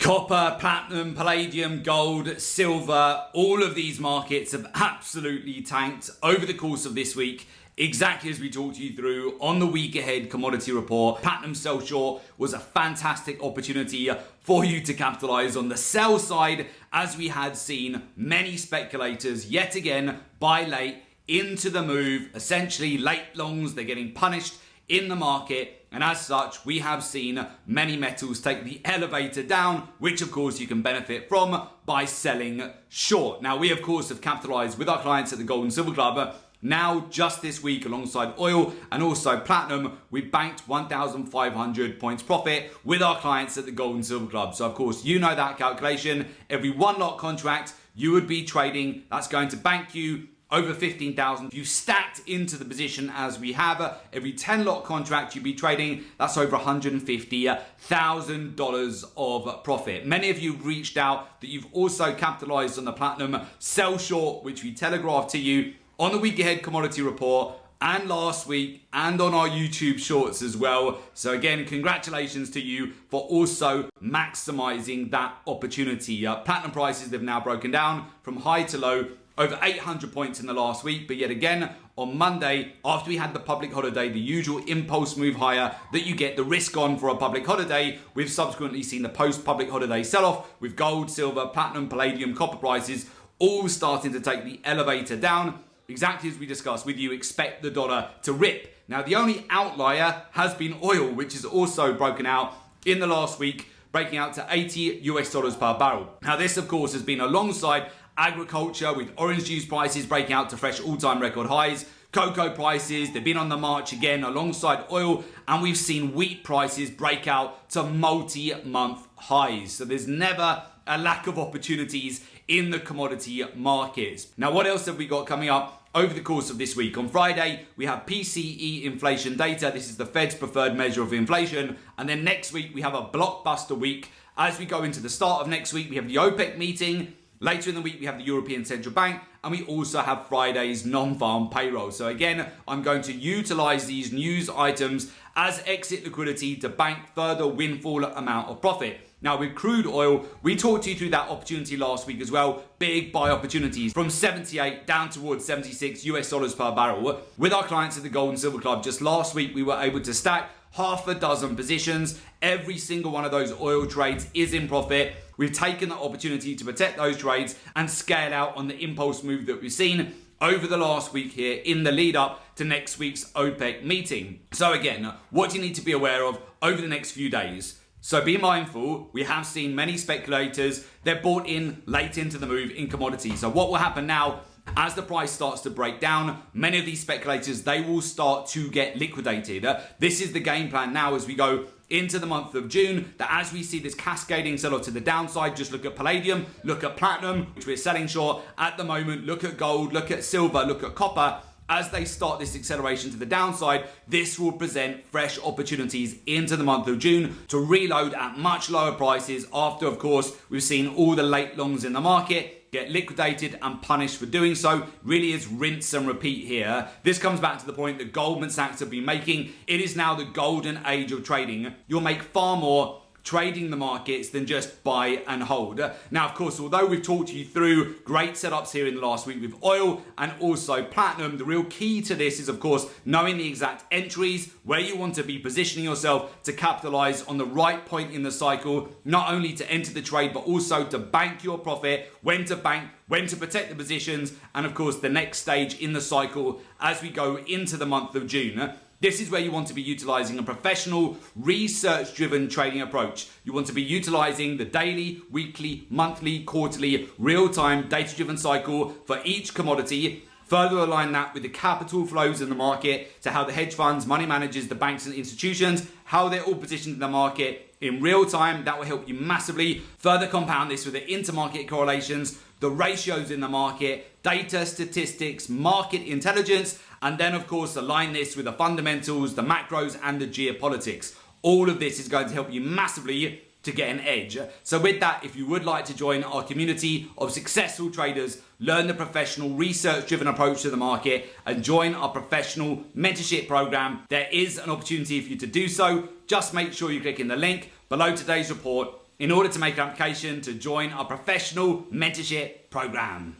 Copper, platinum, palladium, gold, silver, all of these markets have absolutely tanked over the course of this week, exactly as we talked you through on the week ahead commodity report. Platinum sell short was a fantastic opportunity for you to capitalize on the sell side, as we had seen many speculators yet again buy late into the move, essentially late longs. They're getting punished in the market, and as such we have seen many metals take the elevator down, which of course you can benefit from by selling short. Now we of course have capitalized with our clients at the Gold and Silver Club. Now just this week, alongside oil and also platinum, we banked 1,500 points profit with our clients at the Gold and Silver Club. So of course you know that calculation. Every one lot contract you would be trading, that's going to bank you over 15,000. If you stacked into the position as we have, every 10 lot contract you'd be trading, that's over $150,000 of profit. Many of you have reached out that you've also capitalized on the platinum sell short, which we telegraphed to you on the week ahead commodity report and last week and on our YouTube shorts as well. So again, congratulations to you for also maximizing that opportunity. Platinum prices have now broken down from high to low, over 800 points in the last week, but yet again on Monday, after we had the public holiday, the usual impulse move higher that you get the risk on for a public holiday, we've subsequently seen the post-public holiday sell-off with gold, silver, platinum, palladium, copper prices all starting to take the elevator down. Exactly as we discussed with you, expect the dollar to rip. Now the only outlier has been oil, which has also broken out in the last week, breaking out to $80 per barrel. Now this of course has been alongside agriculture, with orange juice prices breaking out to fresh all-time record highs. Cocoa prices, they've been on the march again alongside oil, and we've seen wheat prices break out to multi-month highs. So there's never a lack of opportunities in the commodity markets. Now what else have we got coming up over the course of this week? On Friday, we have PCE inflation data. This is the Fed's preferred measure of inflation. And then next week, we have a blockbuster week. As we go into the start of next week, we have the OPEC meeting. Later in the week, we have the European Central Bank, and we also have Friday's non-farm payroll. So again, I'm going to utilize these news items as exit liquidity to bank further windfall amount of profit. Now with crude oil, we talked you through that opportunity last week as well. Big buy opportunities from 78 down towards $76 per barrel. With our clients at the Gold and Silver Club, just last week, we were able to stack half a dozen positions. Every single one of those oil trades is in profit. We've taken the opportunity to protect those trades and scale out on the impulse move that we've seen over the last week here in the lead up to next week's OPEC meeting. So again, what do you need to be aware of over the next few days? So be mindful, we have seen many speculators, they're bought in late into the move in commodities. So what will happen now, as the price starts to break down, many of these speculators, they will start to get liquidated. This is the game plan now as we go into the month of June, that as we see this cascading sell-off to the downside, just look at palladium, look at platinum, which we're selling short at the moment, look at gold, look at silver, look at copper. As they start this acceleration to the downside, this will present fresh opportunities into the month of June to reload at much lower prices after, of course, we've seen all the late longs in the market get liquidated and punished for doing so. Really is rinse and repeat here. This comes back to the point that Goldman Sachs have been making. It is now the golden age of trading. You'll make far more trading the markets than just buy and hold. Now, of course, although we've talked you through great setups here in the last week with oil and also platinum, the real key to this is, of course, knowing the exact entries, where you want to be positioning yourself to capitalize on the right point in the cycle, not only to enter the trade, but also to bank your profit, when to bank, when to protect the positions, and of course, the next stage in the cycle as we go into the month of June. This is where you want to be utilizing a professional, research-driven trading approach. You want to be utilizing the daily, weekly, monthly, quarterly, real-time, data-driven cycle for each commodity. Further align that with the capital flows in the market, to how the hedge funds, money managers, the banks and institutions, how they're all positioned in the market in real time. That will help you massively. Further compound this with the intermarket correlations, the ratios in the market, data, statistics, market intelligence, and then of course align this with the fundamentals, the macros and the geopolitics. All of this is going to help you massively to get an edge. So with that, if you would like to join our community of successful traders, learn the professional research-driven approach to the market and join our professional mentorship program, there is an opportunity for you to do so. Just make sure you click in the link below today's report in order to make an application to join our professional mentorship program.